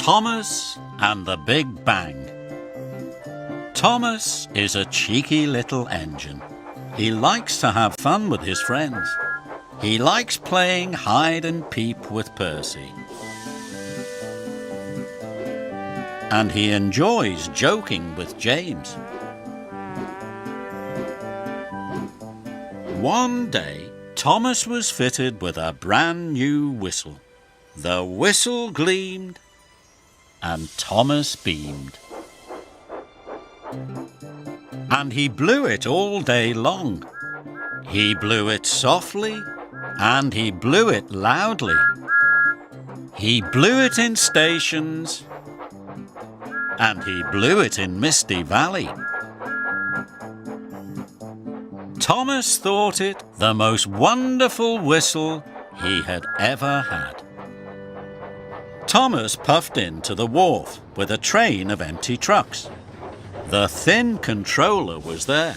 Thomas and the Big Bang. Thomas is a cheeky little engine. He likes to have fun with his friends. He likes playing hide and peep with Percy. And he enjoys joking with James. One day, Thomas was fitted with a brand new whistle. The whistle gleamed, and Thomas beamed. And he blew it all day long. He blew it softly, and he blew it loudly. He blew it in stations, and he blew it in Misty Valley. Thomas thought it the most wonderful whistle he had ever had. Thomas puffed into the wharf with a train of empty trucks. The thin controller was there.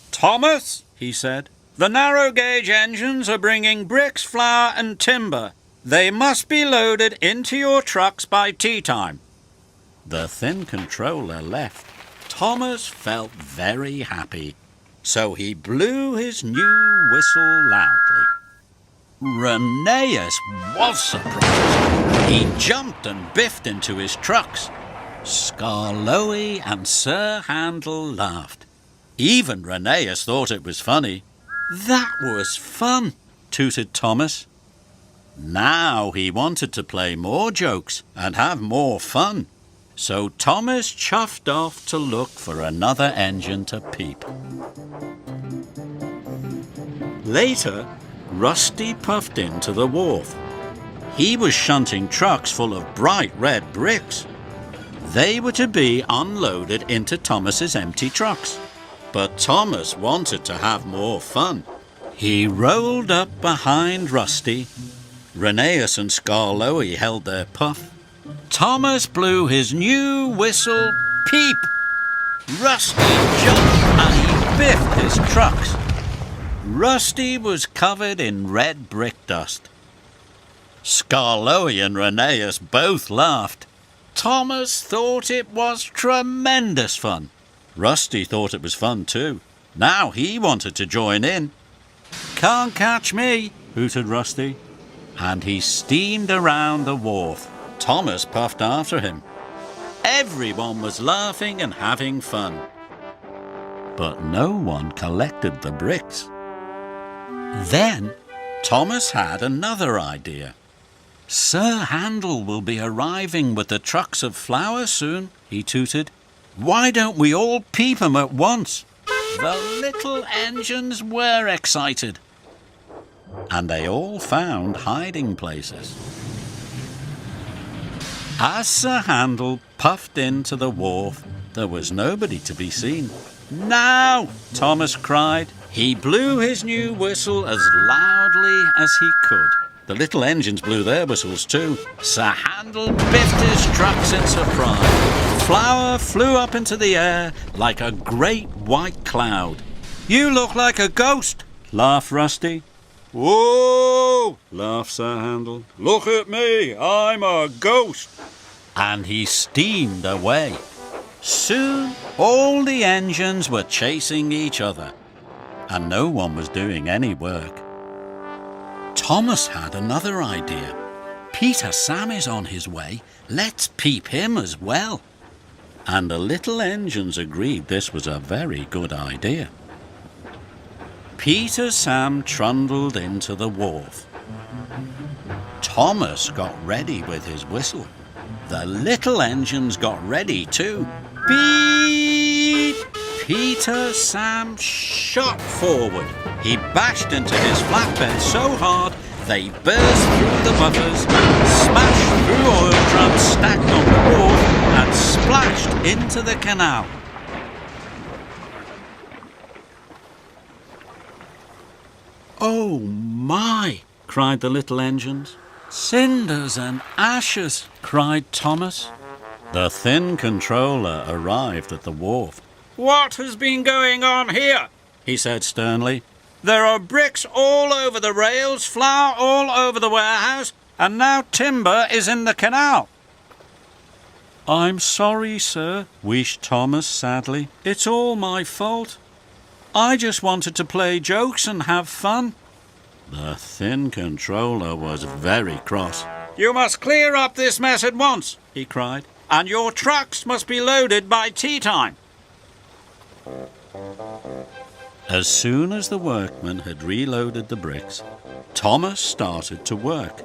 "Thomas," he said, "the narrow gauge engines are bringing bricks, flour and timber. They must be loaded into your trucks by tea time." The thin controller left. Thomas felt very happy, so he blew his new whistle loudly. Rheneas was surprised. He jumped and biffed into his trucks. Skarloey and Sir Handel laughed. Even Rheneas thought it was funny. "That was fun," tooted Thomas. Now he wanted to play more jokes and have more fun. So Thomas chuffed off to look for another engine to peep. Later, Rusty puffed into the wharf. He was shunting trucks full of bright red bricks. They were to be unloaded into Thomas's empty trucks. But Thomas wanted to have more fun. He rolled up behind Rusty. Rheneas and Skarloey held their puff. Thomas blew his new whistle, peep. Rusty jumped and he biffed his trucks. Rusty was covered in red brick dust. Skarloey and Rheneas both laughed. Thomas thought it was tremendous fun. Rusty thought it was fun too. Now he wanted to join in. "Can't catch me," hooted Rusty. And he steamed around the wharf. Thomas puffed after him. Everyone was laughing and having fun. But no one collected the bricks. Then Thomas had another idea. "Sir Handel will be arriving with the trucks of flour soon," he tooted. "Why don't we all peep 'em at once?" The little engines were excited, and they all found hiding places. As Sir Handel puffed into the wharf, there was nobody to be seen. "Now!" Thomas cried. He blew his new whistle as loudly as he could. The little engines blew their whistles too. Sir Handel biffed his trucks in surprise. Flour flew up into the air like a great white cloud. "You look like a ghost," laughed Rusty. "Whoa!" laughed Sir Handel. "Look at me, I'm a ghost." And he steamed away. Soon all the engines were chasing each other, and no one was doing any work. Thomas had another idea. "Peter Sam is on his way. Let's peep him as well." And the little engines agreed this was a very good idea. Peter Sam trundled into the wharf. Thomas got ready with his whistle. The little engines got ready too. Beep! Peter Sam shot forward. He bashed into his flatbed so hard they burst through the buffers, smashed through oil drums stacked on the wharf, and splashed into the canal. "Oh my!" cried the little engines. "Cinders and ashes!" cried Thomas. The thin controller arrived at the wharf. "What has been going on here?" he said sternly. "There are bricks all over the rails, flour all over the warehouse, and now timber is in the canal." "I'm sorry, sir," wheezed Thomas sadly. "It's all my fault. I just wanted to play jokes and have fun." The thin controller was very cross. "You must clear up this mess at once," he cried, "and your trucks must be loaded by tea time." As soon as the workmen had reloaded the bricks, Thomas started to work.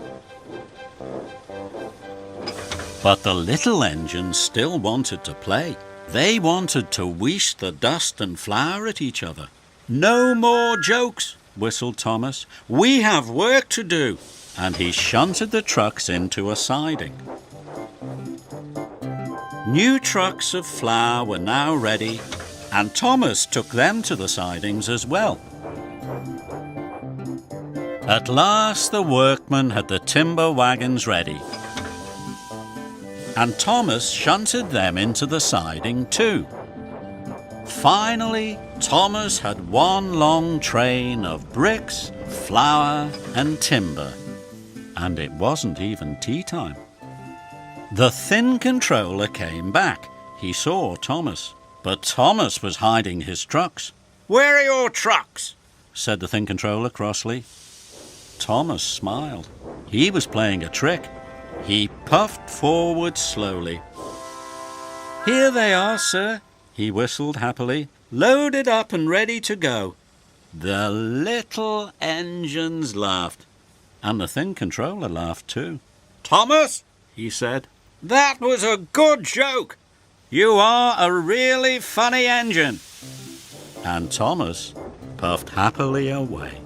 But the little engines still wanted to play. They wanted to whoosh the dust and flour at each other. "No more jokes," whistled Thomas. "We have work to do." And he shunted the trucks into a siding. New trucks of flour were now ready, and Thomas took them to the sidings as well. At last the workmen had the timber wagons ready, and Thomas shunted them into the siding too. Finally, Thomas had one long train of bricks, flour and timber, and it wasn't even tea time. The thin controller came back. He saw Thomas, but Thomas was hiding his trucks. "Where are your trucks?" said the thin controller crossly. Thomas smiled. He was playing a trick. He puffed forward slowly. "Here they are, sir," he whistled happily, "loaded up and ready to go." The little engines laughed, and the thin controller laughed too. "Thomas," he said, "that was a good joke. You are a really funny engine." And Thomas puffed happily away.